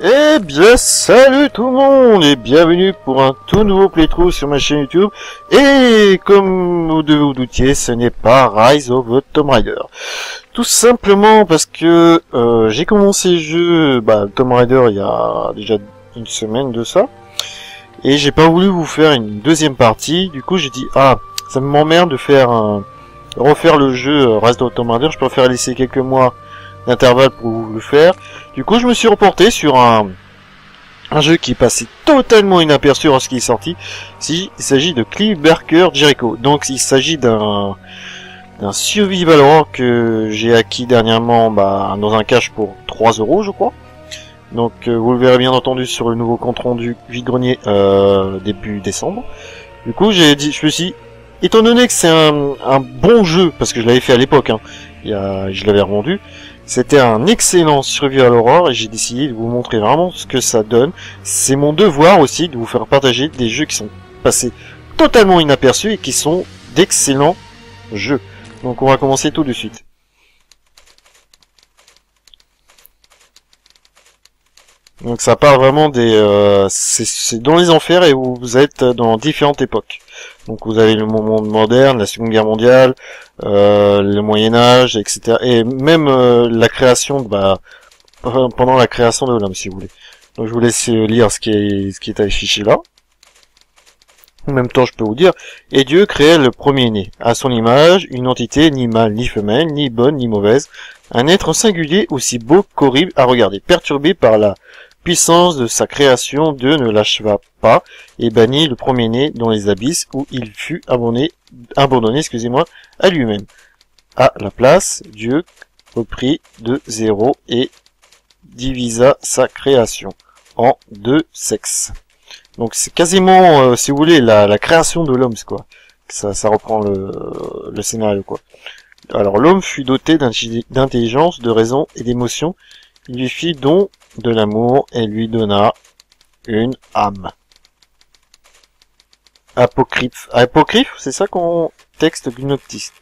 Eh bien, salut tout le monde et bienvenue pour un tout nouveau playthrough sur ma chaîne YouTube. Et comme vous devez vous doutiez, ce n'est pas Rise of the Tomb Raider. Tout simplement parce que j'ai commencé le jeu, Tomb Raider, il y a déjà une semaine de ça. Et j'ai pas voulu vous faire une deuxième partie. Du coup, j'ai dit, ça m'emmerde de refaire le jeu Rise of the Tomb Raider. Je préfère laisser quelques mois d'intervalle pour le faire. Du coup, je me suis reporté sur un jeu qui est passé totalement inaperçu lorsqu'il est sorti. Il s'agit de Clive Barker Jericho. Donc, il s'agit d'un survival horror que j'ai acquis dernièrement dans un cache pour 3 €, je crois. Donc, vous le verrez bien entendu sur le nouveau compte rendu vide-grenier début décembre. Du coup, je me suis dit, étant donné que c'est un bon jeu, parce que je l'avais fait à l'époque, je l'avais revendu, c'était un excellent survival horror et j'ai décidé de vous montrer vraiment ce que ça donne. C'est mon devoir aussi de vous faire partager des jeux qui sont passés totalement inaperçus et qui sont d'excellents jeux. Donc on va commencer tout de suite. Donc ça parle vraiment c'est dans les enfers et vous êtes dans différentes époques. Donc vous avez le monde moderne, la Seconde Guerre mondiale, le Moyen Âge, etc. Et même la création, pendant la création de l'homme, si vous voulez. Donc je vous laisse lire ce qui est affiché là. En même temps, je peux vous dire, et Dieu créait le premier-né, à son image, une entité ni mâle ni femelle, ni bonne ni mauvaise, un être singulier aussi beau qu'horrible à regarder, perturbé par la puissance de sa création, Dieu ne l'acheva pas et bannit le premier-né dans les abysses où il fut abandonné, à lui-même. À la place, Dieu reprit de zéro et divisa sa création en 2 sexes. Donc c'est quasiment, si vous voulez, la création de l'homme, quoi. Ça reprend le scénario, quoi. Alors l'homme fut doté d'intelligence, de raison et d'émotion. Il lui fit don de l'amour et lui donna une âme. Apocryphe, c'est ça qu'on texte gnotiste.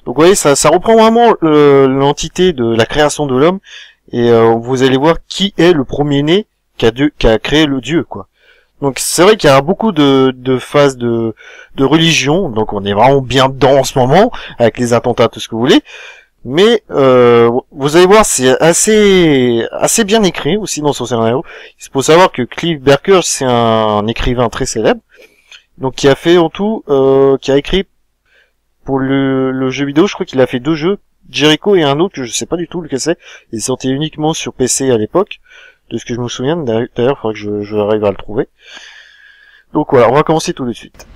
Donc vous voyez, ça reprend vraiment l'entité de la création de l'homme et vous allez voir qui est le premier-né qui a créé le Dieu, quoi. Donc c'est vrai qu'il y a beaucoup de phases de religion, donc on est vraiment bien dedans en ce moment avec les attentats, tout ce que vous voulez. Mais vous allez voir, c'est assez bien écrit aussi dans son scénario. Il faut savoir que Clive Barker, c'est un écrivain très célèbre, donc qui a fait en tout, qui a écrit pour le jeu vidéo, je crois qu'il a fait 2 jeux, Jericho et un autre que je sais pas du tout lequel c'est. Il est sorti uniquement sur PC à l'époque, de ce que je me souviens. D'ailleurs, il faudrait que je arrive à le trouver. Donc voilà, on va commencer tout de suite.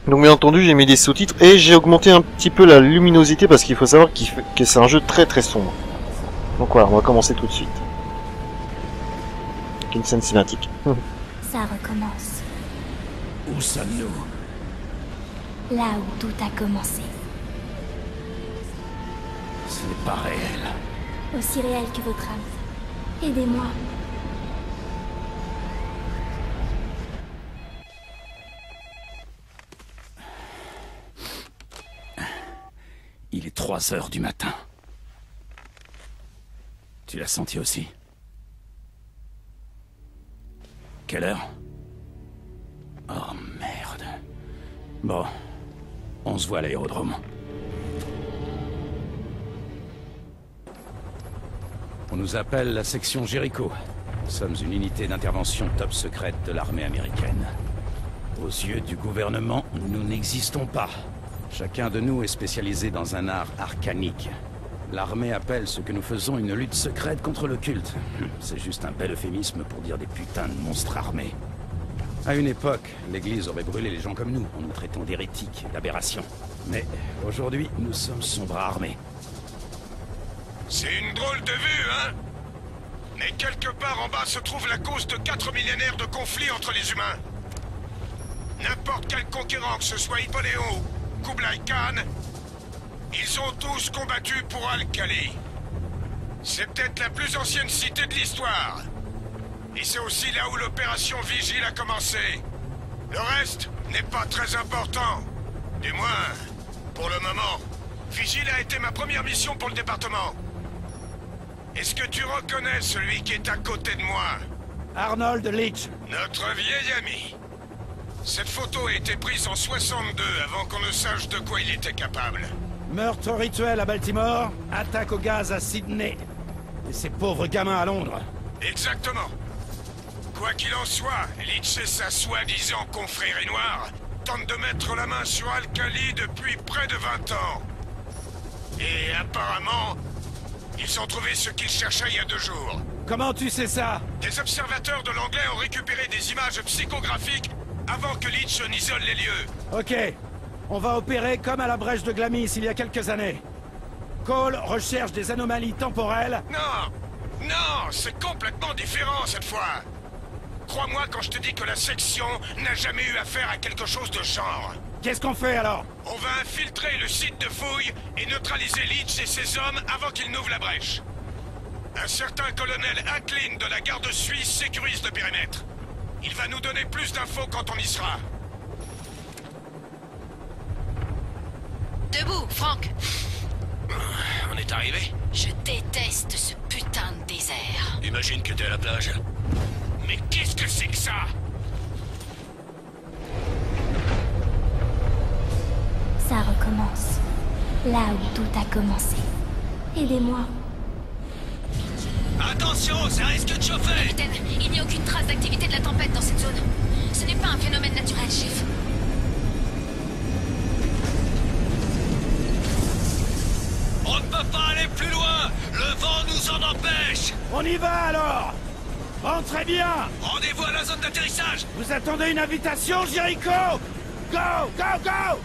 Donc bien entendu, j'ai mis des sous-titres et j'ai augmenté un petit peu la luminosité parce qu'il faut savoir que c'est un jeu très très sombre. Donc voilà, on va commencer tout de suite. Avec une scène cinématique. Ça recommence. Où sommes-nous? Là où tout a commencé. Ce n'est pas réel. Aussi réel que votre âme. Aidez-moi. Il est 3 h du matin. Tu l'as senti aussi? Quelle heure? Oh merde. Bon, on se voit à l'aérodrome. On nous appelle la section Jericho. Nous sommes une unité d'intervention top secrète de l'armée américaine. Aux yeux du gouvernement, nous n'existons pas. Chacun de nous est spécialisé dans un art arcanique. L'armée appelle ce que nous faisons une lutte secrète contre le culte. C'est juste un bel euphémisme pour dire des putains de monstres armés. À une époque, l'église aurait brûlé les gens comme nous, en nous traitant d'hérétiques et d'aberrations. Mais aujourd'hui, nous sommes son bras armé. C'est une drôle de vue, hein? Mais quelque part en bas se trouve la cause de 4 millénaires de conflits entre les humains. N'importe quel conquérant, que ce soit Hippoléon, Kublai Khan, ils ont tous combattu pour Al-Khali. C'est peut-être la plus ancienne cité de l'histoire. Et c'est aussi là où l'opération Vigile a commencé. Le reste n'est pas très important. Du moins, pour le moment. Vigile a été ma première mission pour le département. Est-ce que tu reconnais celui qui est à côté de moi? Arnold Leach. Notre vieil ami. Cette photo a été prise en 62, avant qu'on ne sache de quoi il était capable. Meurtre rituel à Baltimore, attaque au gaz à Sydney. Et ces pauvres gamins à Londres. Exactement. Quoi qu'il en soit, Leach et sa soi-disant confrérie noire tentent de mettre la main sur Al-Khali depuis près de 20 ans. Et apparemment, ils ont trouvé ce qu'ils cherchaient il y a 2 jours. Comment tu sais ça? Des observateurs de l'anglais ont récupéré des images psychographiques avant que Leach n'isole les lieux. Ok. On va opérer comme à la brèche de Glamis il y a quelques années. Cole recherche des anomalies temporelles. Non! Non! C'est complètement différent cette fois! Crois-moi quand je te dis que la section n'a jamais eu affaire à quelque chose de genre. Qu'est-ce qu'on fait alors? On va infiltrer le site de fouille et neutraliser Leach et ses hommes avant qu'ils n'ouvrent la brèche. Un certain colonel Acklin de la garde suisse sécurise le périmètre. Il va nous donner plus d'infos quand on y sera. Debout, Frank. On est arrivé? Je déteste ce putain de désert. Imagine que t'es à la plage. Mais qu'est-ce que c'est que ça? Ça recommence. Là où tout a commencé. Aidez-moi. Attention, ça risque de chauffer! Capitaine, il n'y a aucune trace d'activité de la tempête dans cette zone. Ce n'est pas un phénomène naturel, chef. On ne peut pas aller plus loin! Le vent nous en empêche! On y va alors! Rentrez bien! Rendez-vous à la zone d'atterrissage! Vous attendez une invitation, Jericho? Go! Go! Go!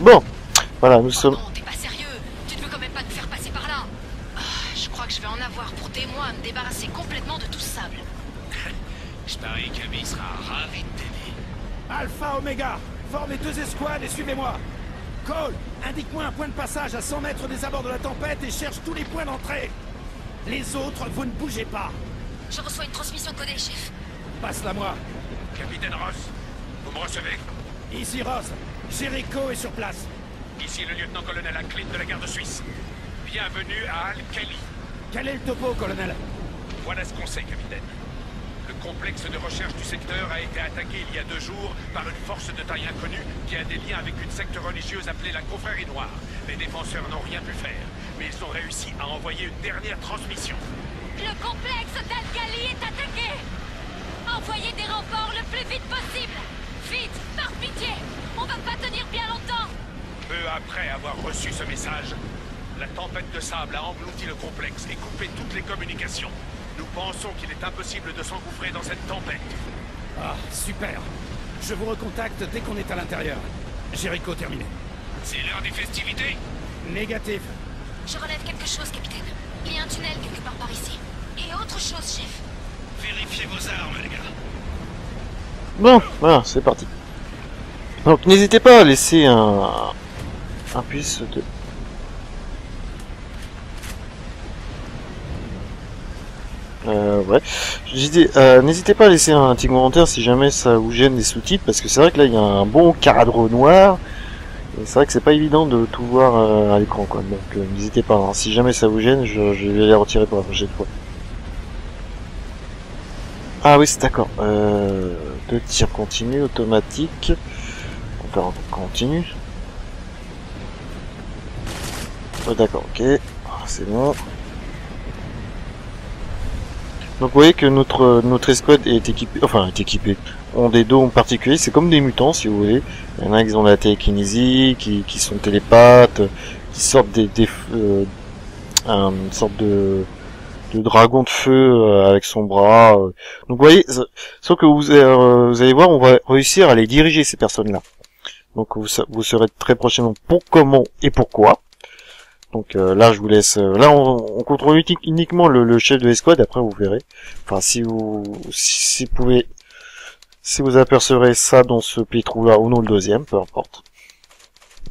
Bon, voilà, nous sommes... Non, t'es pas sérieux. Tu ne veux quand même pas nous faire passer par là. Ah, je crois que je vais en avoir pour des mois à me débarrasser complètement de tout ce sable. Je parie qu'Abby sera ravi de t'aider. Alpha Omega, formez 2 escouades et suivez-moi. Cole, indique-moi un point de passage à 100 mètres des abords de la tempête et cherche tous les points d'entrée. Les autres, vous ne bougez pas. Je reçois une transmission codée, chef. Passe-la moi. Capitaine Ross, vous me recevez? Ici Ross. Jericho est sur place. Ici le lieutenant-colonel Acklin de la garde suisse. Bienvenue à Al-Khali. Quel est le topo, colonel? Voilà ce qu'on sait, capitaine. Le complexe de recherche du secteur a été attaqué il y a 2 jours par une force de taille inconnue qui a des liens avec une secte religieuse appelée la Confrérie Noire. Les défenseurs n'ont rien pu faire, mais ils ont réussi à envoyer une dernière transmission. Le complexe d'Al-Khali est attaqué. Envoyez des renforts le plus vite possible. Vite, par pitié. On va pas tenir bien longtemps. Peu après avoir reçu ce message, la tempête de sable a englouti le complexe et coupé toutes les communications. Nous pensons qu'il est impossible de s'engouffrer dans cette tempête. Ah, super. Je vous recontacte dès qu'on est à l'intérieur. Jericho terminé. C'est l'heure des festivités? Négatif. Je relève quelque chose, capitaine. Il y a un tunnel quelque part par ici. Et autre chose, chef. Vérifiez vos armes, les gars. Bon, voilà, c'est parti. Donc n'hésitez pas à laisser un puce de... Ouais. J'ai dit, n'hésitez pas à laisser un petit commentaire si jamais ça vous gêne les sous-titres, parce que c'est vrai que là il y a un bon cadre noir, et c'est vrai que c'est pas évident de tout voir à l'écran, quoi. Donc n'hésitez pas, hein. Si jamais ça vous gêne, je vais les retirer pour la prochaine fois. Ah oui, c'est d'accord. De tir continu, automatique. On continue. Oh, d'accord, ok. C'est bon. Donc vous voyez que notre escouade est équipée, enfin est équipée, ont des dômes particuliers, c'est comme des mutants si vous voulez. Il y en a qui ont la télékinésie, qui sont télépathes, qui sortent une sorte de dragon de feu avec son bras. Donc vous voyez, sauf que vous allez voir, on va réussir à les diriger ces personnes-là. Donc vous saurez très prochainement pour comment et pourquoi. Donc là je vous laisse. Là on contrôle uniquement le chef de l'escouade. Après vous verrez. Enfin si vous apercevrez ça dans ce playthrough là ou non le deuxième, peu importe.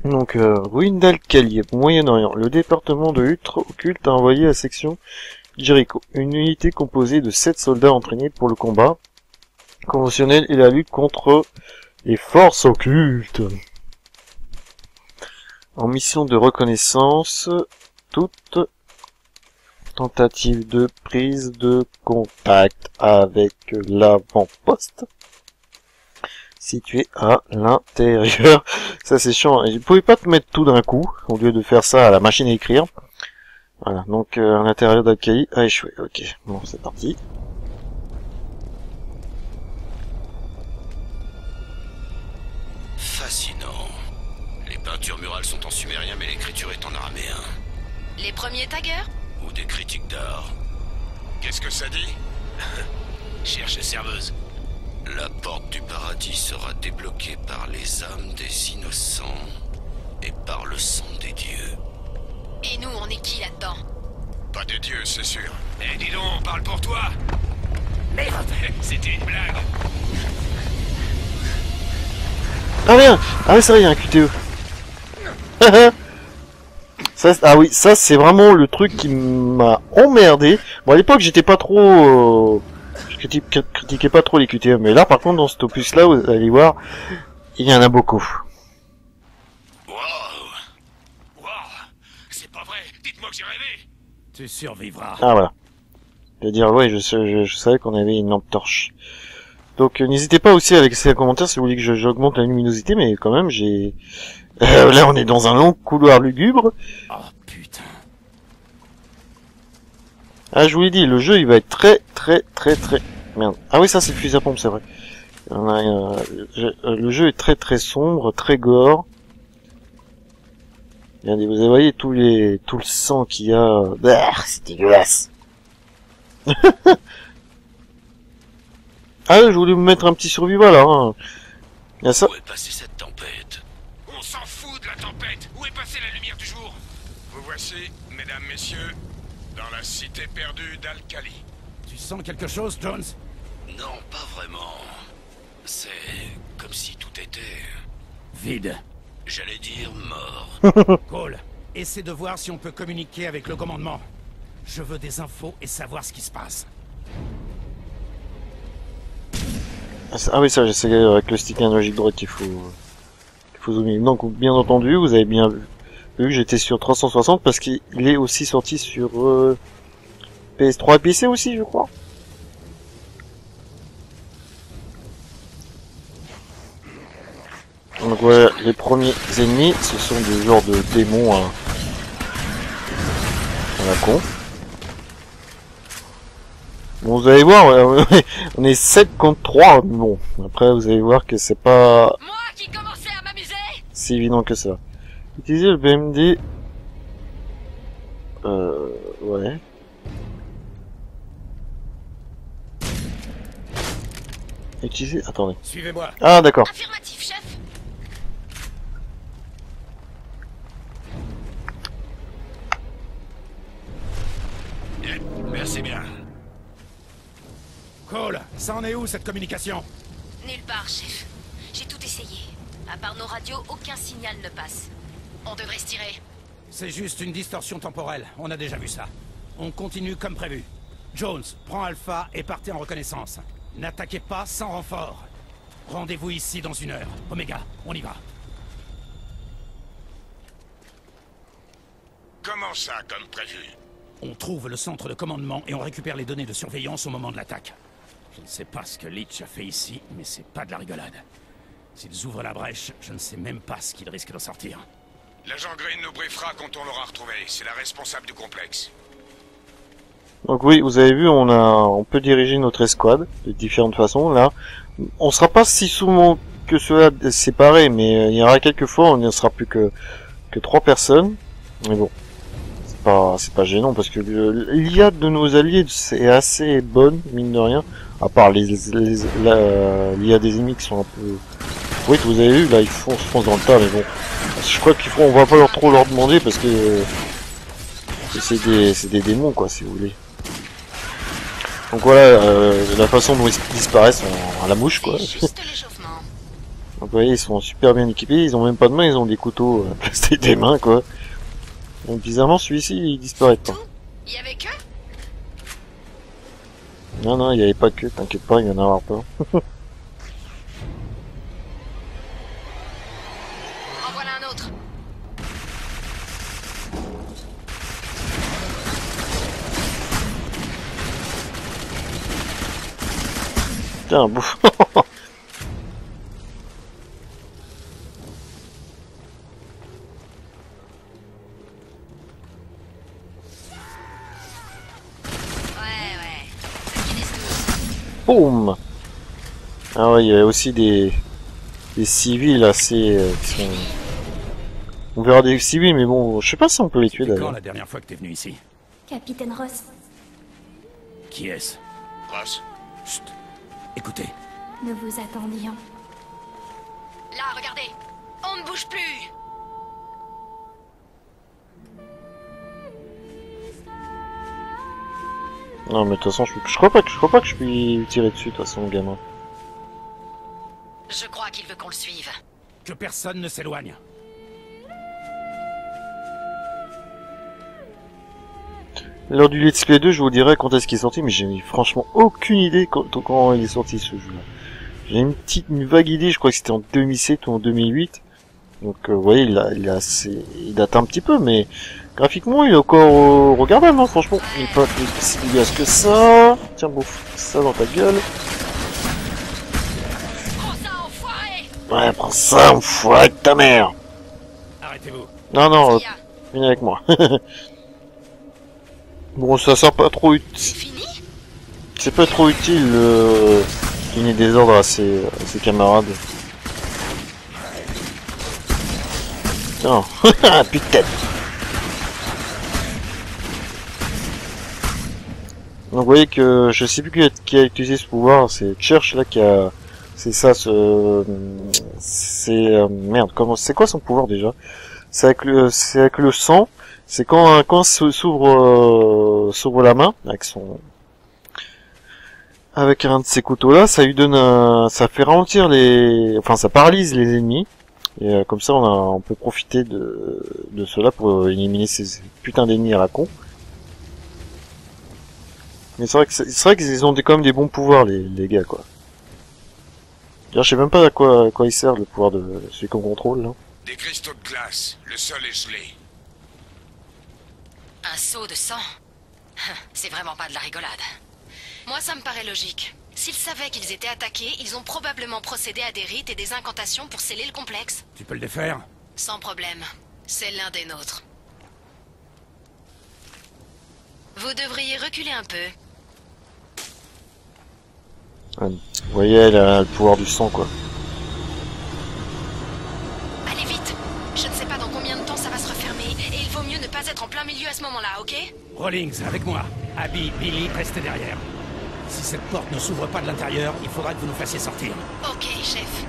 Donc, ruine d'Al-Khali, Moyen-Orient. Le département de lutte occulte a envoyé la section Jericho, une unité composée de 7 soldats entraînés pour le combat conventionnel et la lutte contre les forces occultes. En mission de reconnaissance, toute tentative de prise de contact avec l'avant-poste situé à l'intérieur. Ça c'est chiant. Vous pouvez pas te mettre tout d'un coup au lieu de faire ça à la machine à écrire. Voilà, donc à l'intérieur d'Al-Khali a échoué. Ok, bon c'est parti. Fascinant. Les peintures murales sont en sumérien, mais l'écriture est en araméen. Les premiers taggers? Ou des critiques d'art. Qu'est-ce que ça dit? Cherche serveuse. La porte du paradis sera débloquée par les âmes des innocents et par le sang des dieux. Et nous, on est qui là-dedans? Pas des dieux, c'est sûr. Eh, dis donc, on parle pour toi. Merde, c'était une blague. Ah merde. Ah oui c'est vrai, il y a un QTE. Ça, ah oui, ça c'est vraiment le truc qui m'a emmerdé. Bon à l'époque j'étais pas trop... je critiquais pas trop les QTE, mais là par contre dans cet opus là, vous allez voir, il y en a beaucoup. Wow. C'est pas vrai, dites-moi que j'ai rêvé. Tu survivras. Ah voilà. Je veux dire, ouais, je savais qu'on avait une lampe torche. Donc n'hésitez pas aussi à laisser un commentaire si vous voulez que j'augmente la luminosité, mais quand même j'ai... là on est dans un long couloir lugubre. Oh putain. Ah je vous l'ai dit, le jeu il va être très... Merde. Ah oui ça c'est le fusil à pompe, c'est vrai. Le jeu est très sombre, très gore. Regardez, vous voyez tout le sang qu'il y a. C'est dégueulasse. Ah je voulais me mettre un petit survival là. Hein. Il y a ça. Où est passée cette tempête? On s'en fout de la tempête. Où est passée la lumière du jour? Vous voici, mesdames, messieurs, dans la cité perdue d'Al-Khali. Tu sens quelque chose, Jones? Non, pas vraiment. C'est comme si tout était... vide. J'allais dire mort. Cole, essaie de voir si on peut communiquer avec le commandement. Je veux des infos et savoir ce qui se passe. Ah oui ça je sais avec le stick analogique droit qu'il faut zoomer. Donc bien entendu vous avez bien vu que j'étais sur 360 parce qu'il est aussi sorti sur PS3 et PC aussi je crois. Donc voilà les premiers ennemis, ce sont des genres de démons à la con. Bon, vous allez voir, on est 7 contre 3, mais bon, après vous allez voir que c'est pas Moi qui commençais à m'amuser? si évident que ça. Utilisez le BMD... ouais. Utilisez... Attendez. Suivez-moi. Ah, d'accord. Affirmatif, chef. Merci bien. Cole, ça en est où cette communication? Nulle part, chef. J'ai tout essayé. À part nos radios, aucun signal ne passe. On devrait se tirer. C'est juste une distorsion temporelle, on a déjà vu ça. On continue comme prévu. Jones, prends Alpha et partez en reconnaissance. N'attaquez pas sans renfort. Rendez-vous ici dans 1 heure. Omega, on y va. Comment ça, comme prévu? On trouve le centre de commandement et on récupère les données de surveillance au moment de l'attaque. Je ne sais pas ce que Leach a fait ici, mais c'est pas de la rigolade. S'ils ouvrent la brèche, je ne sais même pas ce qu'ils risquent d'en sortir. L'agent Green nous briefera quand on l'aura retrouvé. C'est la responsable du complexe. Donc oui, vous avez vu, on peut diriger notre escouade de différentes façons. Là, on sera pas si souvent que cela séparés, mais il y aura quelques fois, on ne sera plus que 3 personnes. Mais bon, c'est pas gênant parce que l'IA de nos alliés c'est assez bonne, mine de rien. À part l'IA des ennemis qui sont un peu... Oui, vous avez vu, là, ils se foncent dans le tas, mais bon. Je crois on va pas trop leur demander parce que... c'est des démons, quoi, si vous voulez. Donc voilà, la façon dont ils disparaissent à la mouche, quoi. C'est juste l'échauffement. Donc, vous voyez, ils sont super bien équipés, ils ont même pas de main, ils ont des couteaux à placer des mains, quoi. Donc, bizarrement, celui-ci, il disparaît pas. Il y avait que... Non, non, il n'y avait pas que, t'inquiète pas, il y en a avoir peur. En voilà un autre. Tiens, bouffe. Boum. Ah ouais, il y a aussi des civils assez... qui sont... On verra des civils, mais bon, je sais pas si on peut les tuer C'était quand d'ailleurs. la dernière fois que t'es venu ici? Capitaine Ross, Qui est-ce? Ross, Chut. Écoutez. nous vous attendions. Là, regardez. On ne bouge plus. Non, mais de toute façon, je crois pas que je puis tirer dessus, de toute façon, le gamin. Je crois qu'il veut qu'on le suive. Que personne ne s'éloigne. Lors du Let's Play 2, je vous dirai quand est-ce qu'il est sorti, mais j'ai franchement aucune idée quand il est sorti ce jeu-là. J'ai une vague idée, je crois que c'était en 2007 ou en 2008. Donc, vous voyez, il date un petit peu, mais graphiquement, il est encore regardable, hein, franchement. Il est pas si dégueulasse que ça. Tiens, bouffe ça dans ta gueule. Prends ça, enfoiré. Ouais, prends ça, enfoiré de ta mère. Arrêtez-vous. Non, non, Qu'est-ce qu'il y a? viens avec moi. Bon, ça sert pas trop utile. C'est fini? C'est pas trop utile de donner des ordres à ses camarades. Non, putain. Donc vous voyez que je sais plus qui a utilisé ce pouvoir, c'est Church là qui a, c'est ça, merde, c'est quoi son pouvoir déjà? C'est avec le sang. C'est quand s'ouvre la main avec un de ces couteaux là, ça lui donne ça fait ralentir ça paralyse les ennemis. Et comme ça, on peut profiter de cela pour éliminer ces putains d'ennemis à la con. Mais c'est vrai qu'ils ont quand même des bons pouvoirs, les gars, quoi. D'ailleurs, je sais même pas à quoi il sert le pouvoir de celui qu'on contrôle, là. des cristaux de glace. Le sol est gelé. Un seau de sang? C'est vraiment pas de la rigolade. Moi, ça me paraît logique. S'ils savaient qu'ils étaient attaqués, ils ont probablement procédé à des rites et des incantations pour sceller le complexe. Tu peux le défaire? Sans problème. C'est l'un des nôtres. Vous devriez reculer un peu. Ouais, vous voyez, elle a le pouvoir du sang, quoi. Allez vite. Je ne sais pas dans combien de temps ça va se refermer, et il vaut mieux ne pas être en plein milieu à ce moment-là, ok? Rawlings, avec moi. Abby, Billy, restez derrière. Si cette porte ne s'ouvre pas de l'intérieur, il faudra que vous nous fassiez sortir. Ok, chef.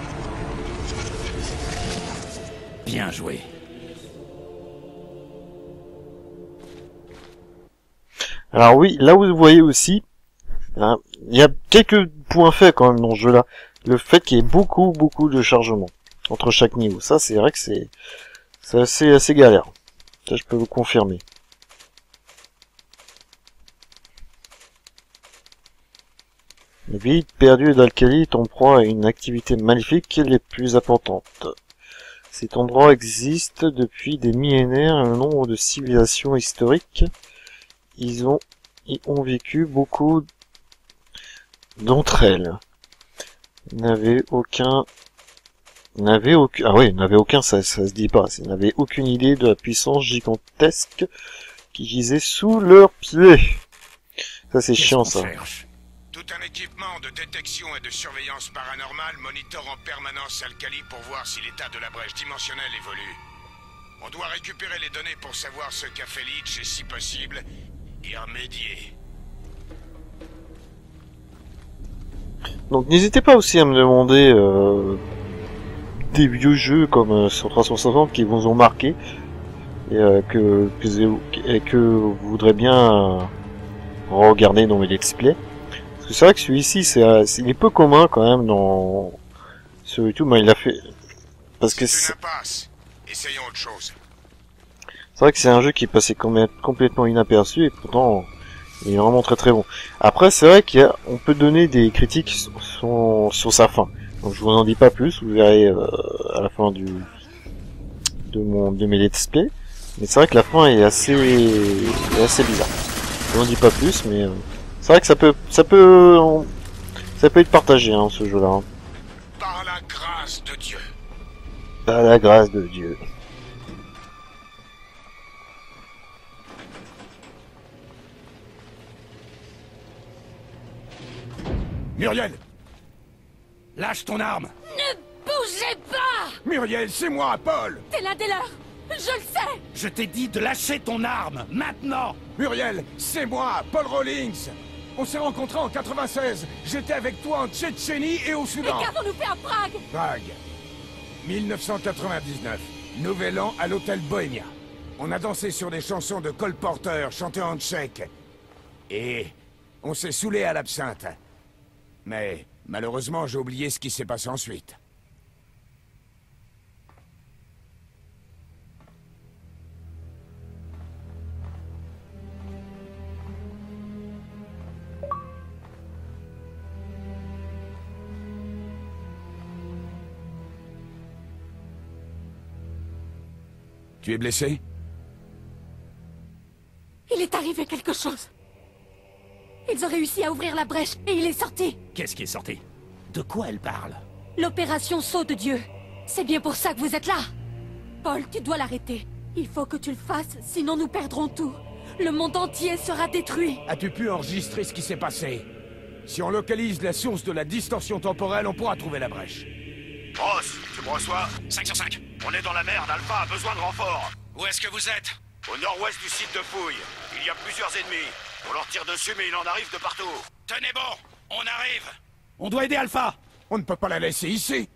Bien joué. Alors oui, là vous voyez aussi, hein, il y a quelques points faibles quand même dans ce jeu-là. Le fait qu'il y ait beaucoup de chargements entre chaque niveau. Ça, c'est vrai que c'est assez galère. Ça, je peux vous confirmer. Vide, perdu d'Alcali est en proie à une activité maléfique les plus importantes. Cet endroit existe depuis des millénaires et un nombre de civilisations historiques. Y ont vécu beaucoup d'entre elles. N'avaient aucun, ça se dit pas, n'avaient aucune idée de la puissance gigantesque qui gisait sous leurs pieds. Ça, c'est chiant, ça. Tout un équipement de détection et de surveillance paranormale monitore en permanence Alcali pour voir si l'état de la brèche dimensionnelle évolue. On doit récupérer les données pour savoir ce qu'a fait Leach et, si possible, y remédier. Donc n'hésitez pas aussi à me demander des vieux jeux comme sur 360 qui vous ont marqué et que vous voudrez bien regarder dans mes let's play. Parce que c'est vrai que celui-ci il est peu commun quand même sur YouTube, ben, il a fait... Parce que C'est c'est une impasse. Essayons autre chose. vrai que c'est un jeu qui est passé complètement inaperçu et pourtant il est vraiment très très bon. Après c'est vrai on peut donner des critiques sur sa fin. Donc je vous en dis pas plus, vous verrez à la fin de mes let's play. Mais c'est vrai que la fin est assez bizarre. Je vous en dis pas plus, mais c'est vrai que ça peut être partagé hein, ce jeu-là. Hein. Par la grâce de Dieu. Par la grâce de Dieu. Muriel! Lâche ton arme! Ne bougez pas! Muriel, c'est moi, Paul! T'es l'un des leurs! Je le sais! Je t'ai dit de lâcher ton arme, maintenant! Muriel, c'est moi, Paul Rawlings. On s'est rencontrés en 96. J'étais avec toi en Tchétchénie et au Mais Soudan. qu'avons-nous fait à Prague? Prague. 1999. Nouvel an à l'hôtel Bohémia. On a dansé sur des chansons de Cole Porter chantées en tchèque. Et on s'est saoulé à l'absinthe. Mais malheureusement, j'ai oublié ce qui s'est passé ensuite. Tu es blessé? Il est arrivé quelque chose. Ils ont réussi à ouvrir la brèche et il est sorti. Qu'est-ce qui est sorti? De quoi elle parle? L'opération Saut de Dieu. C'est bien pour ça que vous êtes là. Paul, tu dois l'arrêter. Il faut que tu le fasses, sinon nous perdrons tout. Le monde entier sera détruit. As-tu pu enregistrer ce qui s'est passé? Si on localise la source de la distorsion temporelle, on pourra trouver la brèche. Ross, tu me reçois? 5 sur 5. On est dans la merde, Alpha a besoin de renfort. Où est-ce que vous êtes? Au nord-ouest du site de fouille. Il y a plusieurs ennemis. On leur tire dessus, mais il en arrive de partout. Tenez bon, on arrive. On doit aider Alpha. On ne peut pas la laisser ici.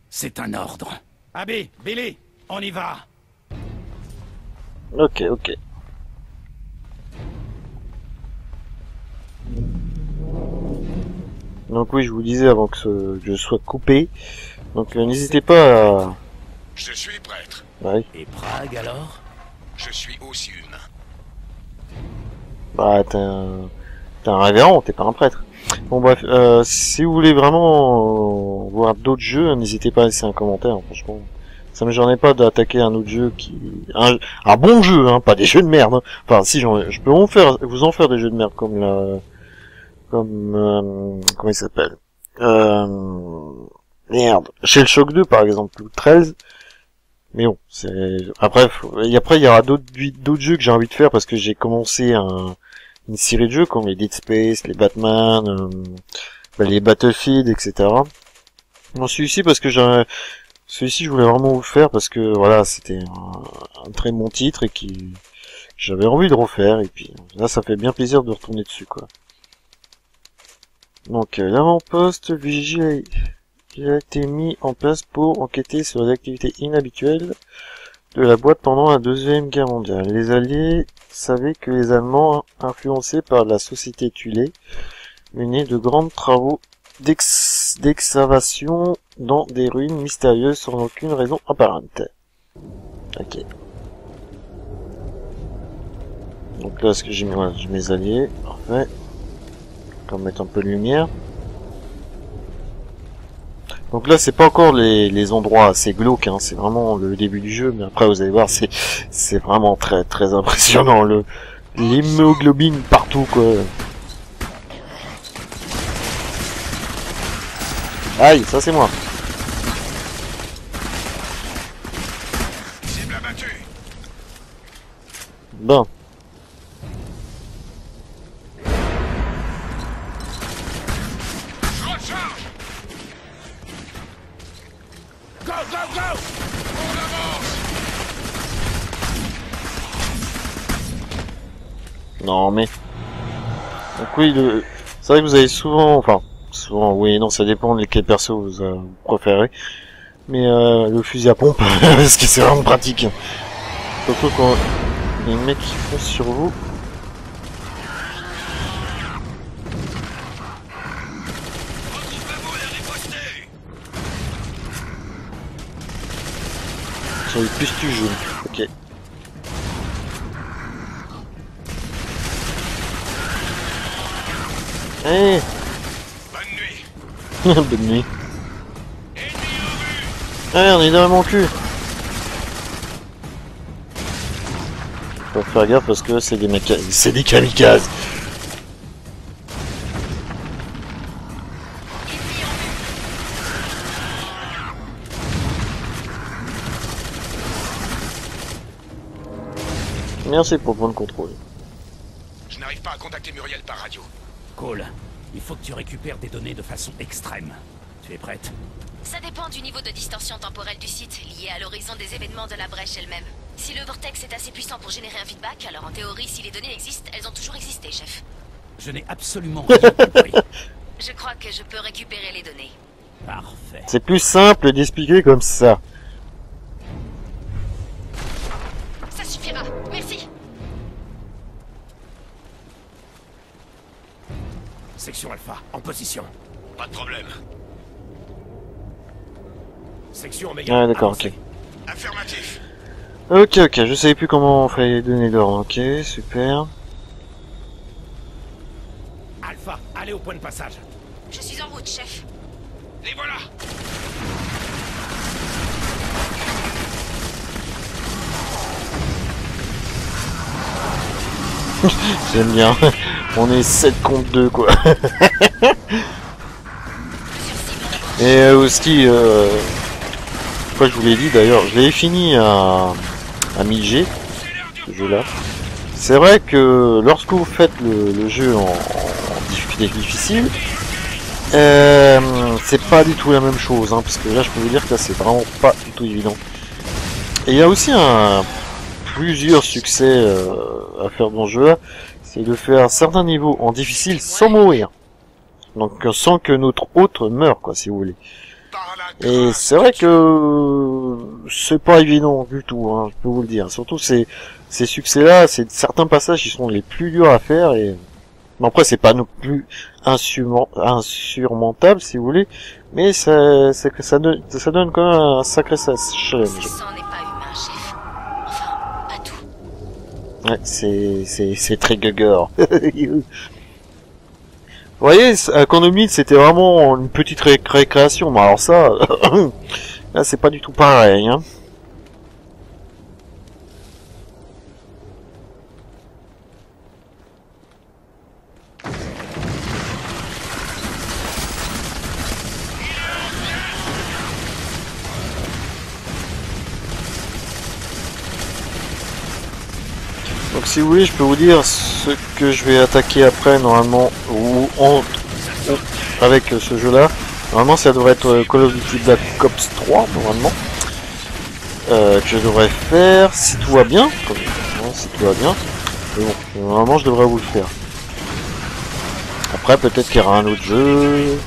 C'est un ordre. Abby, Billy, on y va. Ok. Donc oui, je vous disais avant que je sois coupé. Donc n'hésitez pas à... Je suis prêtre. Ouais. Et Prague alors? Je suis aussi humain. Bah t'es un révérend, t'es pas un prêtre. Bon bref, si vous voulez vraiment voir d'autres jeux, n'hésitez pas à laisser un commentaire, franchement. Ça me gênait pas d'attaquer un autre jeu un bon jeu, hein, pas des jeux de merde. Hein. Enfin si je peux vous en faire des jeux de merde comme comment il s'appelle merde, Shell Shock 2 par exemple, ou 13. Mais bon, après il y aura d'autres jeux que j'ai envie de faire parce que j'ai commencé une série de jeux comme les Dead Space, les Batman, les Battlefield, etc. Bon, celui-ci parce que celui-ci je voulais vraiment vous le faire parce que voilà, c'était un très bon titre et j'avais envie de refaire et puis là ça fait bien plaisir de retourner dessus quoi. Donc l'avant-poste vigile a été mis en place pour enquêter sur les activités inhabituelles de la boîte pendant la Deuxième Guerre mondiale. Les Alliés savaient que les Allemands, influencés par la société Thulé, menaient de grands travaux d'excavation dans des ruines mystérieuses sans aucune raison apparente. Ok. Donc là, ce que j'ai mis, voilà, j'ai mes alliés, parfait. On va mettre un peu de lumière. Donc là, c'est pas encore les endroits assez glauques, hein, c'est vraiment le début du jeu, mais après vous allez voir, c'est vraiment très très impressionnant, l'hémoglobine partout quoi. Aïe, ça c'est moi. Cible abattue. Bon. Je recharge. Go, go, go! On avance. Non mais... Donc oui, c'est vrai que vous avez souvent, oui, non, ça dépend de quel perso vous préférez. Mais le fusil à pompe, parce que c'est vraiment pratique. Surtout quand les mecs qui foncent sur vous. Retrouvez-vous et ripostez. Sur les plus tu joues. Ok. Eh. Bonne nuit. Bonne nuit. Ah, on est dans mon cul. Faut faire gaffe parce que c'est des mecs, c'est des kamikazes. Merci pour le point de contrôle. Je n'arrive pas à contacter Muriel par radio. Cole, il faut que tu récupères des données de façon extrême. Tu es prête? Ça dépend du niveau de distorsion temporelle du site, lié à l'horizon des événements de la brèche elle-même. Si le vortex est assez puissant pour générer un feedback, alors en théorie, si les données existent, elles ont toujours existé, chef. Je n'ai absolument rien compris. Je crois que je peux récupérer les données. Parfait. C'est plus simple d'expliquer comme ça. Ça suffira, merci. Section Alpha, en position. Pas de problème. Section Oméga. Ah d'accord, ok. avancez. Affirmatif. Ok, ok, je savais plus comment on fait les données d'or. Ok, super. Alpha, allez au point de passage. Je suis en route, chef. Les voilà. J'aime bien. On est 7 contre 2 quoi. Et aussi, je crois que je vous l'ai dit d'ailleurs, je l'ai fini à 1000G, ce jeu là. C'est vrai que lorsque vous faites le jeu en difficulté difficile, c'est pas du tout la même chose, hein, parce que là je peux vous dire que là c'est vraiment pas du tout évident. Et il y a aussi plusieurs succès à faire dans ce jeu là, c'est de faire certains niveaux en difficile sans mourir. Donc sans que notre hôte meure quoi, si vous voulez. Par la Et grâce c'est vrai de Dieu. que c'est pas évident du tout, hein, je peux vous le dire. Surtout ces succès-là, c'est certains passages qui sont les plus durs à faire et bon, après c'est pas non plus insurmontable si vous voulez, mais ça donne quand même un sacré Ce challenge. sang n'est pas humain, chef. Enfin, pas tout. Ouais, c'est très gueugeur. Vous voyez, à Condomine, c'était vraiment une petite récréation, mais alors ça, là c'est pas du tout pareil, hein. Donc si vous voulez, je peux vous dire ce que je vais attaquer après normalement avec ce jeu-là. Normalement, ça devrait être Call of Duty Black Ops 3 normalement que je devrais faire si tout va bien. Si tout va bien. Mais bon, normalement, je devrais vous le faire. Après, peut-être qu'il y aura un autre jeu,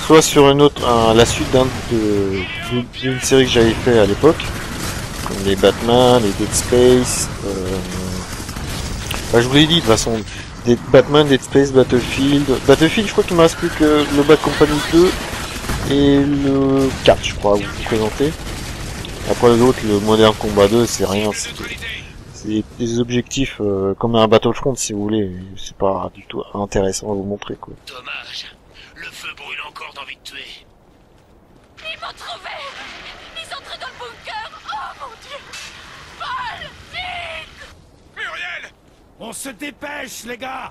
soit sur une autre, la suite d'une série que j'avais fait à l'époque. Comme les Batman, les Dead Space, je vous l'ai dit de toute façon, des Batman, Dead Space, Battlefield, je crois qu'il me reste plus que le Bad Company 2 et le 4 je crois à vous présenter. Après l'autre, le Modern Combat 2, c'est rien, c'est des objectifs comme un Battlefront si vous voulez, c'est pas du tout intéressant à vous montrer quoi. Dommage. Le feu brûle encore d'envie de tuer. Ils m'ont trouvé! Ils sont entrés dans le bunker! Oh mon Dieu! Paul! Vite! Muriel! On se dépêche, les gars.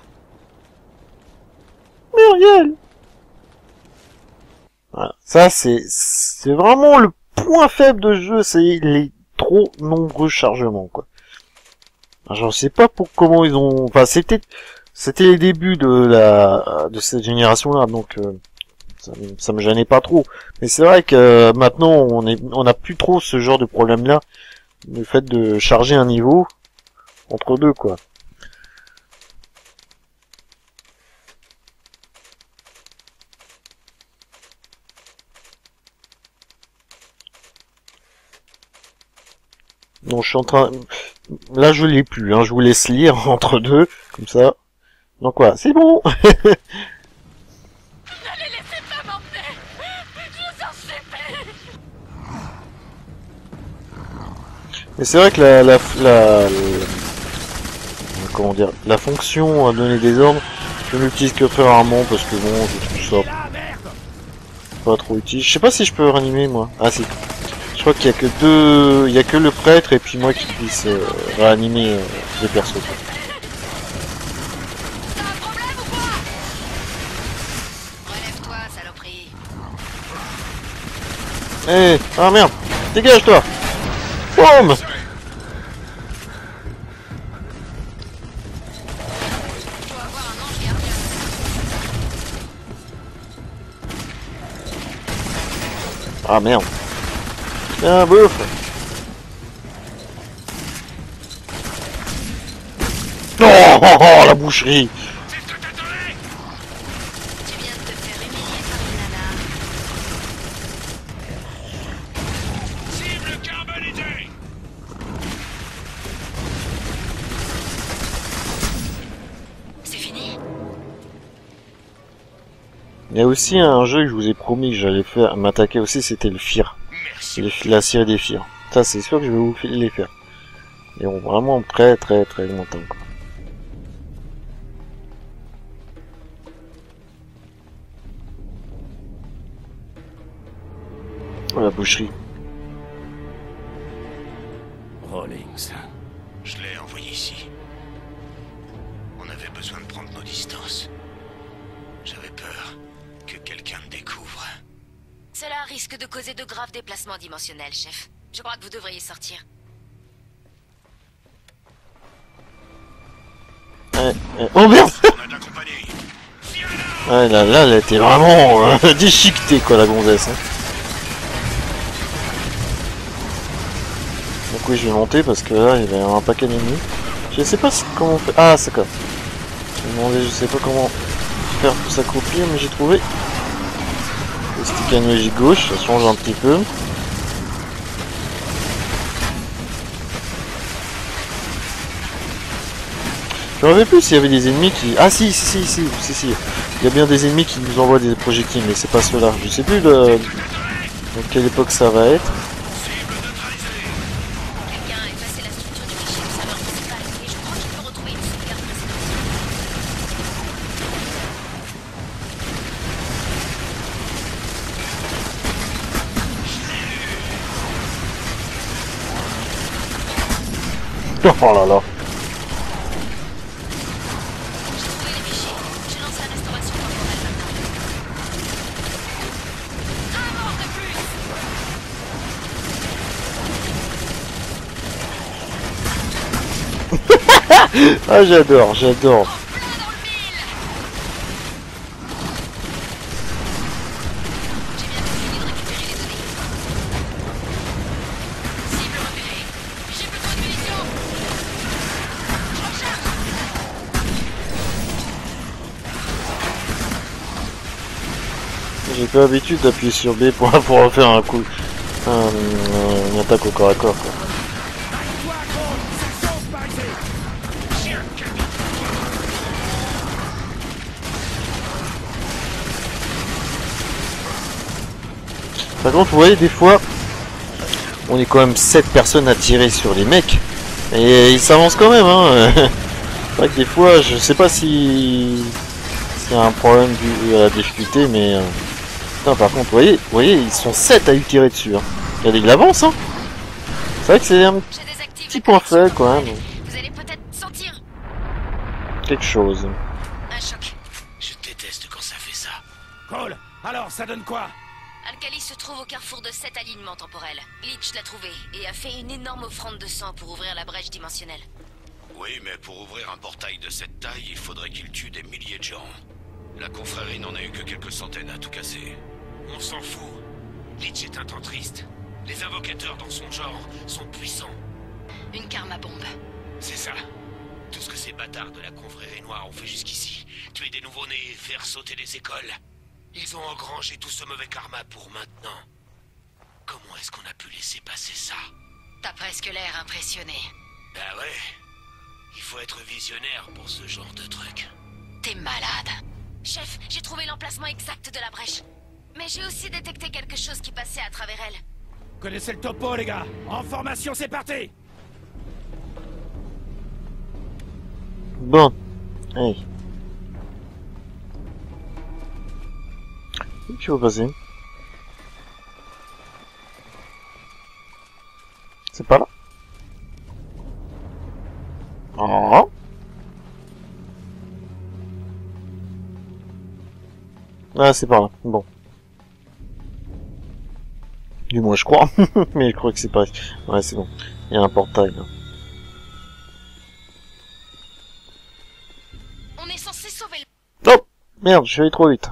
Muriel! Voilà. Ça c'est vraiment le point faible de ce jeu, c'est les trop nombreux chargements quoi. Alors, je sais pas comment ils ont, enfin c'était les débuts de cette génération là, donc ça me gênait pas trop. Mais c'est vrai que maintenant on a plus trop ce genre de problème là, le fait de charger un niveau entre deux quoi. Donc je suis en train, là je l'ai plus, hein, je vous laisse lire entre deux, comme ça. Donc voilà, c'est bon. Ne les laissez pas m'emmener! Je vous en supplie! Mais c'est vrai que comment dire, la fonction à donner des ordres, je ne l'utilise que très rarement parce que bon, je trouve ça pas trop utile. Je sais pas si je peux réanimer moi. Ah si. Je crois qu'il y a que deux, il y a que le prêtre et puis moi qui puisse réanimer les persos. T'as un problème ou quoi? Relève-toi, saloperie. Eh, ah merde, dégage toi. Boum. Ah merde. Tiens, bouffe. Oh, la boucherie. C'est ce que t'attendais. Tu viens de te faire humilier par une nana. Cible carbonisée. C'est fini? Il y a aussi un jeu que je vous ai promis que j'allais faire, m'attaquer aussi, c'était le FIR. Merci. La série des FIR. Ça, c'est sûr que je vais vous les faire. Ils ont vraiment très longtemps, quoi. Oh, la boucherie. Rawlings. Je l'ai envoyé ici. On avait besoin de prendre nos distances. J'avais peur que quelqu'un me découvre. Cela risque de causer de graves déplacements dimensionnels, chef. Je crois que vous devriez sortir. Oh merde. On a de la compagnie. Ouais, là, elle était vraiment déchiquetée, quoi, la gonzesse. Hein. Donc oui, je vais monter parce que là, il va y avoir un paquet d'ennemis. Je sais pas comment on fait. Ah, c'est quoi. Je me demandais, je sais pas comment faire pour s'accroupir, mais j'ai trouvé. Le stick analogique gauche, ça change un petit peu. Je me rappelle plus s'il y avait des ennemis qui... Ah si. Il y a bien des ennemis qui nous envoient des projectiles, mais c'est pas ceux-là. Je sais plus dans quelle époque ça va être. Quelqu'un a effacé la structure du fichier du serveur principal et je crois qu'il peut retrouver une sauvegarde précédente. Oh là là. J'ai trouvé les fichiers. J'ai lancé la restauration temporelle maintenant. Un mort de plus! Ah, j'adore. Plein dans le mille! J'ai bientôt fini de récupérer les données. Cible repérée. J'ai besoin de munitions! Je recharge! J'ai pas l'habitude d'appuyer sur B pour refaire un coup, une attaque au corps à corps, quoi. Par contre, vous voyez, des fois, on est quand même 7 personnes à tirer sur les mecs, et ils s'avancent quand même, hein. C'est vrai que des fois, je sais pas si c'est un problème dû à la difficulté, mais... Putain, par contre, vous voyez, ils sont 7 à lui tirer dessus, hein. Regardez, il avance, hein. C'est vrai que c'est un J'ai désactivé petit la point connexion faible, quand même. temporelle. Vous allez peut-être sentir Quelque chose. un choc. Je déteste quand ça fait ça. Cole, alors ça donne quoi? Alkali se trouve au carrefour de 7 alignements temporels. Leech l'a trouvé et a fait une énorme offrande de sang pour ouvrir la brèche dimensionnelle. Oui, mais pour ouvrir un portail de cette taille, il faudrait qu'il tue des milliers de gens. La confrérie n'en a eu que quelques centaines à tout casser. On s'en fout. Leech est un temps triste. Les invocateurs dans son genre sont puissants. Une karma bombe. C'est ça. Tout ce que ces bâtards de la confrérie noire ont fait jusqu'ici. Tuer des nouveau-nés et faire sauter les écoles. Ils ont engrangé tout ce mauvais karma pour maintenant. Comment est-ce qu'on a pu laisser passer ça? T'as presque l'air impressionné. Bah ouais. Il faut être visionnaire pour ce genre de truc. T'es malade. Chef, j'ai trouvé l'emplacement exact de la brèche. Mais j'ai aussi détecté quelque chose qui passait à travers elle. Connaissez le topo, les gars. En formation, c'est parti. Bon. Allez. Où tu vas passer? C'est pas là? Oh. Ah, c'est par là. Bon. Du moins, je crois. Mais je crois que c'est pas... Ouais, c'est bon. Il y a un portail, là. On est censé sauver le... Oh! Merde, je suis allé trop vite.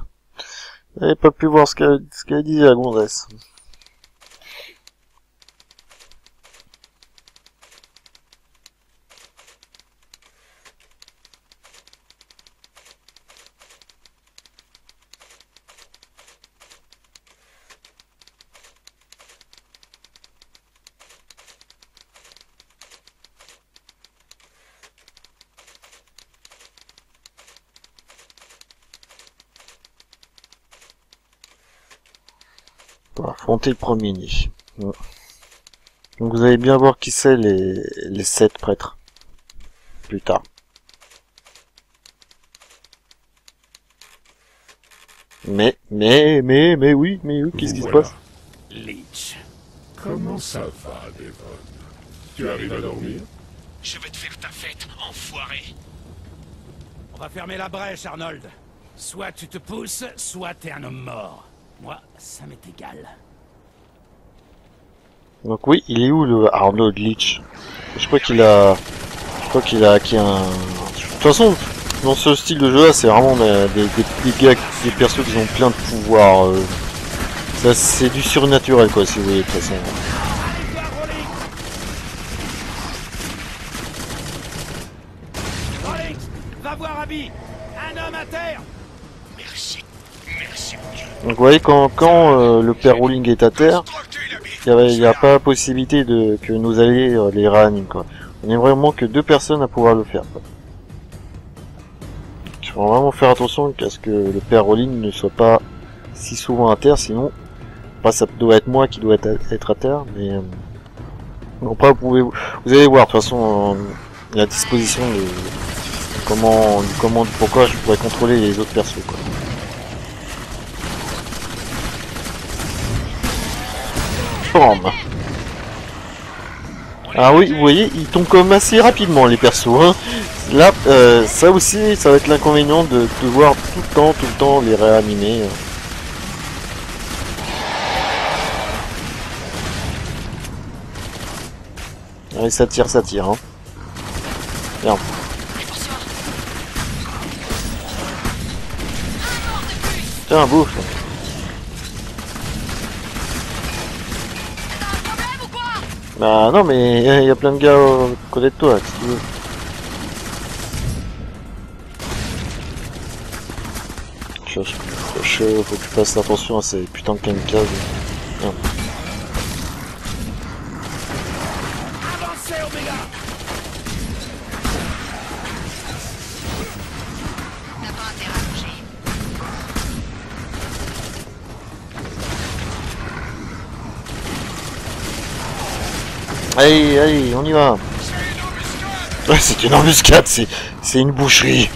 J'avais pas pu voir ce qu'elle dit la gonzesse. Pour affronter le premier nid. Ouais. Donc vous allez bien voir qui c'est les 7 prêtres. Plus tard. Mais oui, qu'est-ce qui se passe? Leech. Comment ça va, Devon? Tu arrives à dormir? Je vais te faire ta fête, enfoiré. On va fermer la brèche, Arnold. Soit tu te pousses, soit t'es un homme mort. Moi, ça m'est égal. Donc oui, il est où le Arnold Leech? Je crois qu'il a acquis un... De toute façon, dans ce style de jeu là, c'est vraiment des gars, des persos qui ont plein de pouvoirs. Ça, c'est du surnaturel quoi, si vous voulez, de toute façon. Va voir Abby. Un homme à terre. Merci. Merci, mon Dieu. Donc vous voyez, quand le père Rowling est à terre, il n'y a pas la possibilité que nos alliés les réaniment, quoi. On est vraiment que 2 personnes à pouvoir le faire, quoi. Il faut vraiment faire attention à ce que le père Rowling ne soit pas si souvent à terre, sinon, pas ça doit être moi qui dois être à terre, mais non pas vous allez voir, de toute façon, la disposition de pourquoi je pourrais contrôler les autres persos, quoi. Bam. Ah oui, vous voyez, ils tombent comme assez rapidement les persos, hein. Là, ça aussi, ça va être l'inconvénient de devoir tout le temps les réanimer. Allez, ça tire, hein. Merde. Tiens, bouffe. Bah non, mais il y a plein de gars à côté de toi, si tu veux. Faut que tu fasses attention à ces putains de kamikazes. Merde. Avancez, Omega. T'as pas intérêt à bouger. Allez, on y va. Ouais, c'est une embuscade, c'est une boucherie.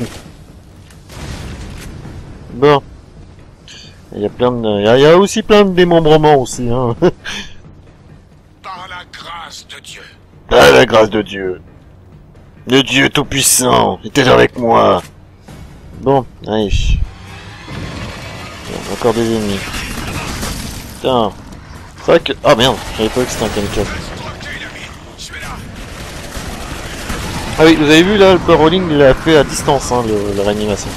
Bon. Il y a plein de... Il y a aussi plein de démembrements aussi, hein. Par la grâce de Dieu. Par la grâce de Dieu. Le Dieu Tout-Puissant était avec moi. Bon, allez. Bon, encore des ennemis. Tiens. C'est vrai que... Ah merde, j'avais pas vu que c'était un kamikaze. Ah oui, vous avez vu là, le père Rowling il l'a fait à distance, hein, la réanimation.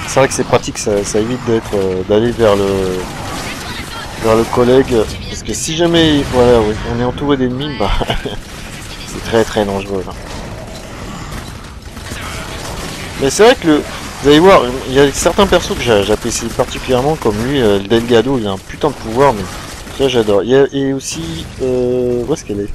C'est vrai que c'est pratique, ça évite d'aller vers le collègue, parce que si jamais voilà, oui, on est entouré d'ennemis, bah c'est très dangereux là. Mais c'est vrai que vous allez voir, il y a certains persos que j'apprécie particulièrement, comme lui, le Delgado, il a un putain de pouvoir, mais ça j'adore. Et aussi, où est-ce qu'elle est?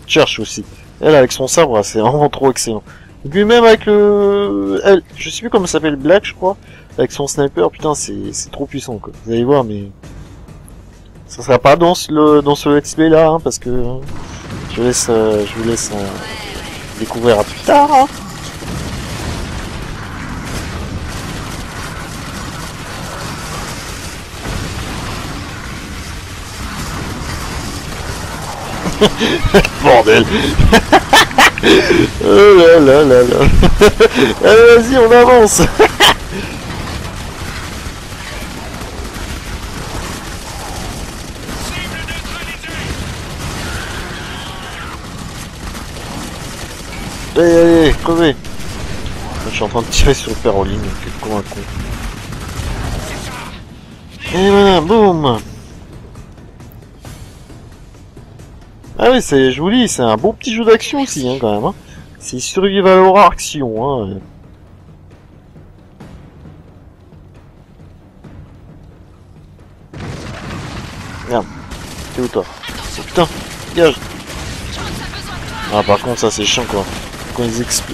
Cherche aussi. Elle avec son sabre, c'est vraiment trop excellent. Lui-même avec je sais plus comment ça s'appelle, Black je crois, avec son sniper, putain c'est trop puissant quoi. Vous allez voir, mais ça sera pas dans ce let's play là, hein, parce que je vous laisse découvrira plus tard. Hein. Bordel. Oh là là là là. Allez, vas-y, on avance. Allez, allez, crevez. Je suis en train de tirer sur le père en ligne, quel con un con. Et voilà, boum. Ah oui, c'est, je vous dis, c'est un bon petit jeu d'action aussi, hein, quand même. Hein. C'est survival horror action. Hein. Merde, t'es où toi? Oh, putain, dégage. Ah par contre ça c'est chiant quoi. Quand,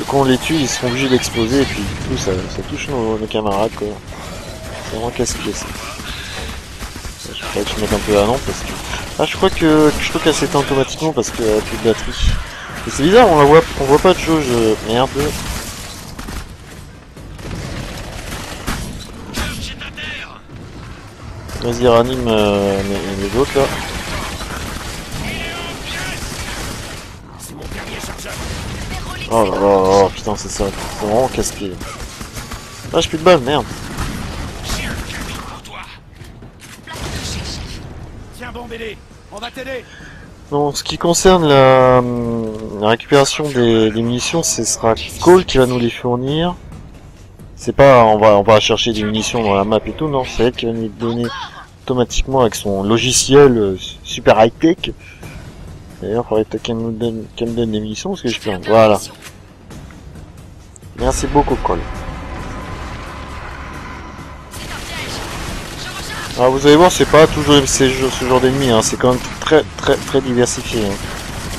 quand on les tue, ils seront obligés d'exploser et puis du coup ça touche nos camarades quoi. C'est vraiment casse-pied ça. Je crois que je mette un peu à non parce que... Ah je crois que je peux casser automatiquement parce que plus de batterie. Et c'est bizarre, on voit pas de jauge. Merde. Vas-y ranime les autres là. Oh là là, oh, putain c'est ça, c'est vraiment casse-pied. Ah j'ai plus de balles, merde. Tiens bon BD, on va t'aider. Donc, ce qui concerne la récupération des munitions, ce sera Cole qui va nous les fournir. C'est pas, on va chercher des munitions dans la map et tout, non, c'est elle qui va nous les donner automatiquement avec son logiciel super high-tech. D'ailleurs, il faudrait peut-être qu'elle me donne des munitions parce que je peux. Voilà. Merci beaucoup, Cole. Alors vous allez voir, c'est pas toujours ce genre d'ennemis, hein. C'est quand même très diversifié. Hein.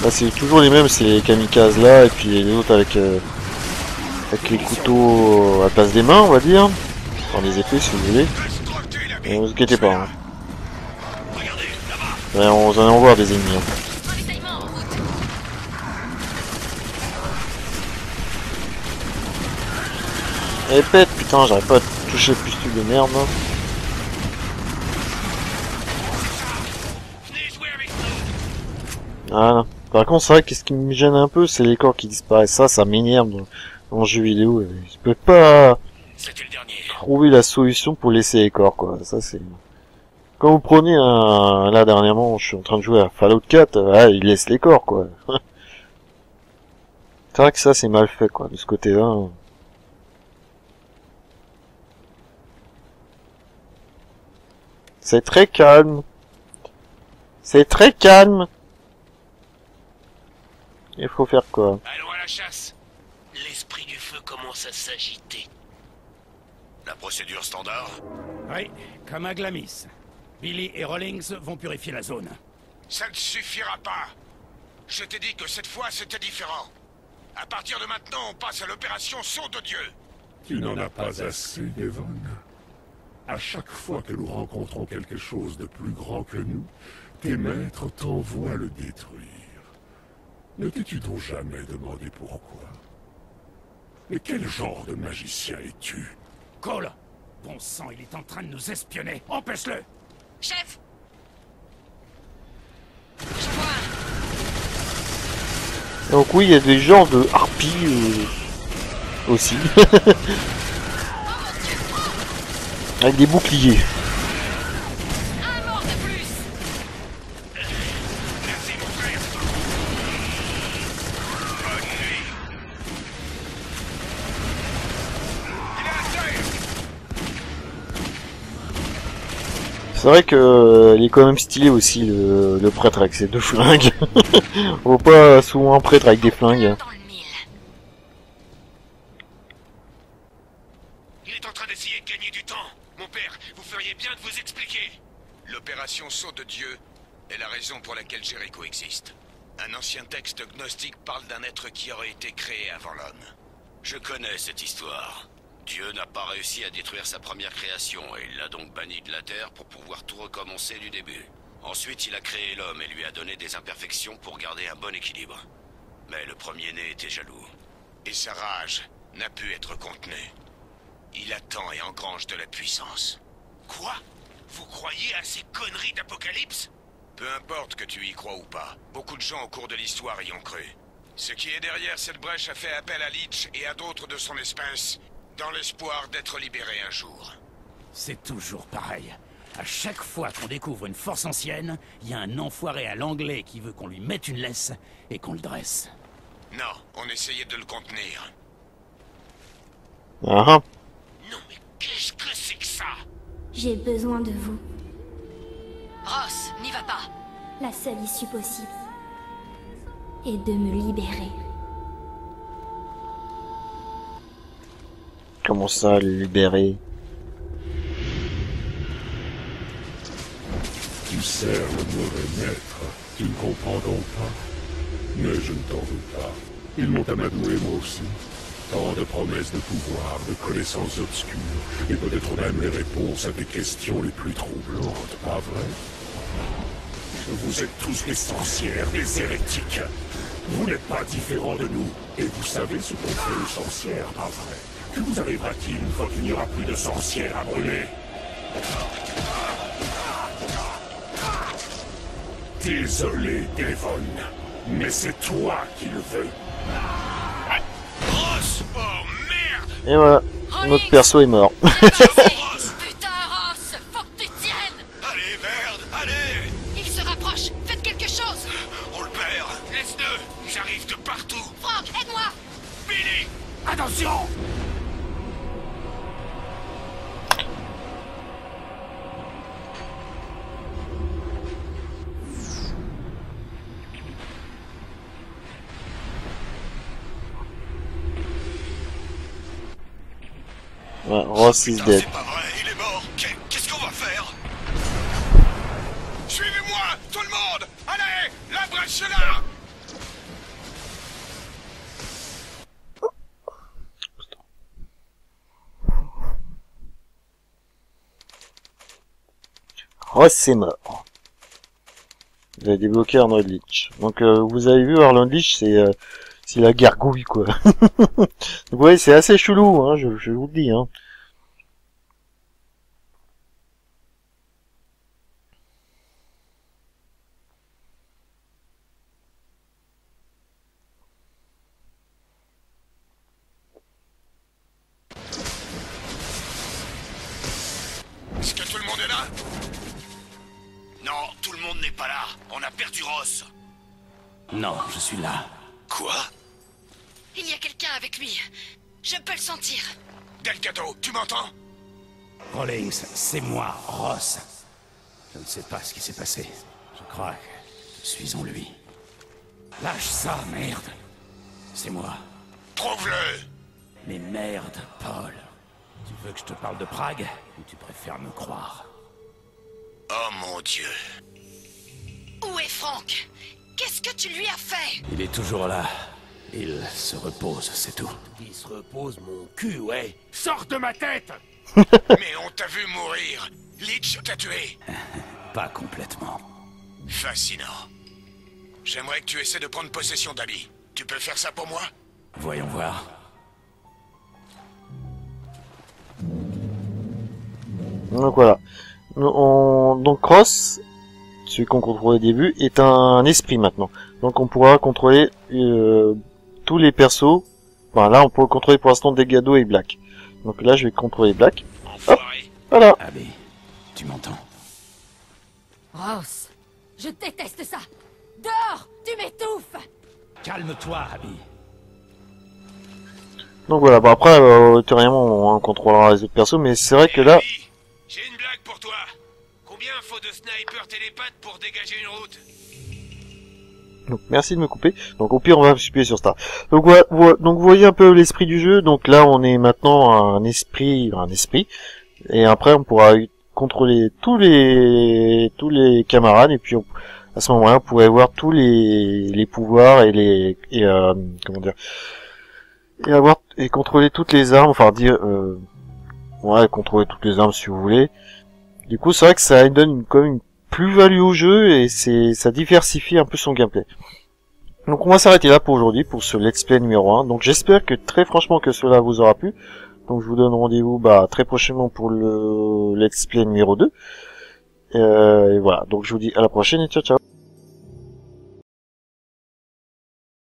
Là, c'est toujours les mêmes, c'est les kamikazes là, et puis les autres avec les couteaux à la place des mains, on va dire. Enfin, les épées, si vous voulez. Et ne vous inquiétez pas. Hein. Ouais, on va en voir des ennemis. Hein. Et pète, putain, j'arrive pas à toucher le pustule de merde. Hein. Voilà. Par contre, c'est vrai que ce qui me gêne un peu, c'est les corps qui disparaissent. Ça m'énerve dans le jeu vidéo. Je peux pas trouver la solution pour laisser les corps, quoi. Ça, c'est... Quand vous prenez un... Là, dernièrement, je suis en train de jouer à Fallout 4, il laisse les corps, quoi. C'est vrai que ça, c'est mal fait, quoi, de ce côté-là. C'est très calme. C'est très calme. Il faut faire quoi? Allons à la chasse. L'esprit du feu commence à s'agiter. La procédure standard? Oui, comme à Glamis. Billy et Rawlings vont purifier la zone. Ça ne suffira pas. Je t'ai dit que cette fois c'était différent. À partir de maintenant, on passe à l'opération Saut de Dieu. Tu n'en as pas assez, Devon. À chaque fois que nous rencontrons quelque chose de plus grand que nous, tes maîtres t'envoient le détruire. Ne t'es-tu donc jamais demandé pourquoi? Mais quel genre de magicien es-tu? Cole! Bon sang, il est en train de nous espionner. Empêche-le! Chef! Je vois. Donc oui, il y a des genres de harpies aussi. Avec des boucliers. Un mort de plus! Merci mon frère. Bonne nuit. Il est à terre. C'est vrai que il est quand même stylé aussi le prêtre avec ses deux flingues. On voit pas souvent un prêtre avec des flingues. Dans le mille. Il est en train d'essayer de gagner du temps. Mon père, vous feriez bien de vous expliquer. L'opération Saut de Dieu est la raison pour laquelle Jericho existe. Un ancien texte gnostique parle d'un être qui aurait été créé avant l'homme. Je connais cette histoire. Dieu n'a pas réussi à détruire sa première création et il l'a donc banni de la Terre pour pouvoir tout recommencer du début. Ensuite, il a créé l'homme et lui a donné des imperfections pour garder un bon équilibre. Mais le premier-né était jaloux. Et sa rage n'a pu être contenue. Il attend et engrange de la puissance. Quoi? Vous croyez à ces conneries d'Apocalypse? Peu importe que tu y crois ou pas, beaucoup de gens au cours de l'histoire y ont cru. Ce qui est derrière cette brèche a fait appel à Leech et à d'autres de son espèce, dans l'espoir d'être libéré un jour. C'est toujours pareil. À chaque fois qu'on découvre une force ancienne, il y a un enfoiré à l'anglais qui veut qu'on lui mette une laisse et qu'on le dresse. Non, on essayait de le contenir. Ah ah. Non mais qu'est-ce que c'est que ça? J'ai besoin de vous. Ross, n'y va pas. La seule issue possible est de me libérer. Comment ça, le libérer? Tu sers le mauvais maître. Tu ne comprends donc pas. Mais je ne t'en veux pas. Ils m'ont amadoué moi aussi. Tant de promesses de pouvoir, de connaissances obscures, et peut-être même les réponses à tes questions les plus troublantes, pas vrai? Vous êtes tous des sorcières, des hérétiques. Vous n'êtes pas différents de nous, et vous savez ce qu'on fait aux sorcières, pas vrai? Que vous arrivera-t-il une fois qu'il n'y aura plus de sorcières à brûler? Désolé, Devon, mais c'est toi qui le veux. Ross! Oh merde! Et voilà, notre perso est mort. Putain, Ross, faut que tu tiennes. Allez, merde! Allez! Il se rapproche, faites quelque chose. On le perd! Laisse-le! Ils arrivent de partout! Frank, aide-moi. Billy! Attention! Ouais, Ross is Putain, dead. c'est pas vrai, il est mort! Qu'est-ce qu'on va faire? Suivez-moi, tout le monde! Allez! La brèche est là! Ross est mort. Vous avez débloqué Arnold Leech. Donc vous avez vu, Arnold Leech, c'est la gargouille, quoi. Donc ouais, c'est assez chelou, hein, je vous le dis, hein. Est-ce que tout le monde est là? Non, tout le monde n'est pas là. On a perdu Ross. Non, je suis là. Quoi? Il y a quelqu'un avec lui. Je peux le sentir. Delgado, tu m'entends? Rawlings, c'est moi, Ross. Je ne sais pas ce qui s'est passé. Je crois que je suis en lui. Lâche ça, merde. C'est moi. Prouve-le! Mais merde, Paul. Tu veux que je te parle de Prague ou tu préfères me croire? Oh mon Dieu! Où est Frank? Qu'est-ce que tu lui as fait? Il est toujours là. Il se repose, c'est tout. Il se repose mon cul, ouais. Sors de ma tête! Mais on t'a vu mourir! Leech t'a tué! Pas complètement. Fascinant. J'aimerais que tu essaies de prendre possession d'Abby. Tu peux faire ça pour moi? Voyons voir. Donc voilà. Donc Ross, celui qu'on contrôlait au début, est un esprit maintenant. Donc on pourra contrôler tous les persos. Enfin là on peut contrôler pour l'instant Delgado et Black. Donc là je vais contrôler Black. Hop, voilà. Abby, tu m'entends? Ross, je déteste ça. Dehors, tu m'étouffes. Calme-toi, Abby. Donc voilà, bon après, ultérieurement on contrôlera les autres persos, mais c'est vrai que là... Abby, j'ai une blague pour toi. Combien faut de snipers télépathes pour dégager une route? Donc merci de me couper. Donc au pire on va appuyer sur Star. Donc voilà, donc vous voyez un peu l'esprit du jeu. Donc là on est maintenant un esprit, et après on pourra contrôler tous les camarades, et puis à ce moment-là on pourrait voir tous les pouvoirs et comment dire, et contrôler toutes les armes, enfin contrôler toutes les armes si vous voulez. Du coup c'est vrai que ça donne quand même une plus-value au jeu, et ça diversifie un peu son gameplay. Donc on va s'arrêter là pour aujourd'hui, pour ce let's play numéro 1. Donc j'espère que très franchement que cela vous aura plu. Donc je vous donne rendez-vous très prochainement pour le let's play numéro 2. Et voilà, donc je vous dis à la prochaine et ciao ciao.